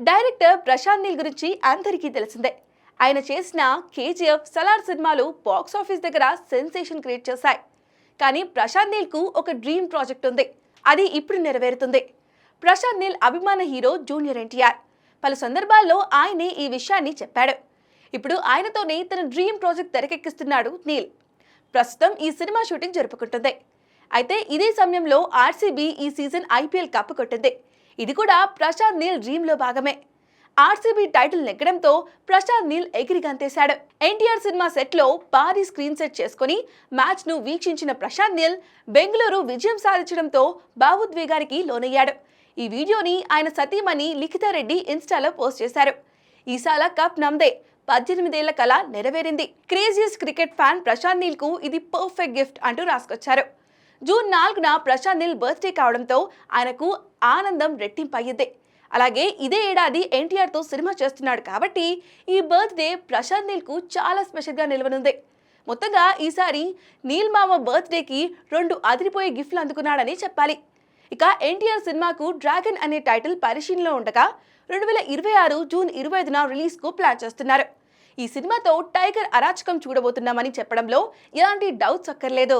Director Prashanth Neel గురించి అందరికీ తెలిసిందే. ఆయన చేసిన కేజీఎఫ్, సలార్ సినిమాలు బాక్స్ ఆఫీస్ దగ్గర సెన్సేషన్ క్రియేట్ చేశాయి. కానీ ప్రశాంత్ నీల్కు ఒక డ్రీమ్ ప్రాజెక్ట్ ఉంది. అది ఇప్పుడు నెరవేరుతుంది. ప్రశాంత్ నీల్ అభిమాన హీరో జూనియర్ ఎన్టీఆర్. పలు సందర్భాల్లో ఆయనే ఈ విషయాన్ని చెప్పాడు. ఇప్పుడు ఆయనతోనే తన డ్రీమ్ ప్రాజెక్ట్ తెరకెక్కిస్తున్నాడు నీల్. ప్రస్తుతం ఈ సినిమా షూటింగ్ జరుపుకుంటుంది. అయితే ఇదే సమయంలో ఆర్సీబీ ఈ సీజన్ ఐపీఎల్ కప్ కొట్టింది. ఇది కూడా ప్రశాంత్ నీల్ డ్రీమ్ లో భాగమే. ఆర్సీబీ టైటిల్ నెగ్గడంతో ప్రశాంత్ నీల్ ఎగిరి గంతేశాడు. ఎన్టీఆర్ సినిమా సెట్ లో భారీ స్క్రీన్ సెట్ చేసుకుని మ్యాచ్ ను వీక్షించిన ప్రశాంత్ నీల్ బెంగళూరు విజయం సాధించడంతో భావోద్వేగానికి లోనయ్యాడు. ఈ వీడియోని ఆయన సతీమణి లిఖితారెడ్డి ఇన్స్టాలో పోస్ట్ చేశారు. ఈసాల కప్ నమ్దే, 18 ఏళ్ల కల నెరవేరింది. Craziest cricket fan Prashanth Neel కు ఇది పర్ఫెక్ట్ గిఫ్ట్ అంటూ రాసుకొచ్చారు. జూన్ 4న ప్రశాంత్ నీల్ బర్త్డే కావడంతో ఆయనకు ఆనందం రెట్టింపయ్యింది. అలాగే ఇదే ఏడాది ఎన్టీఆర్ తో సినిమా చేస్తున్నాడు కాబట్టి ఈ బర్త్డే ప్రశాంత్ నీల్ కు చాలా స్పెషల్ గా నిలవనుంది. మొత్తంగా ఈసారి నీల్ మామ బర్త్డేకి 2 అదిరిపోయే గిఫ్ట్లు అందుకున్నాడని చెప్పాలి. ఇక ఎన్టీఆర్ సినిమాకు డ్రాగన్ అనే టైటిల్ పరిశీలనలో ఉండగా 2026 జూన్ 25న రిలీజ్ కు ప్లాన్ చేస్తున్నారు. ఈ సినిమాతో టైగర్ అరాచకం చూడబోతున్నామని చెప్పడంలో ఎలాంటి డౌట్స్ అక్కర్లేదు.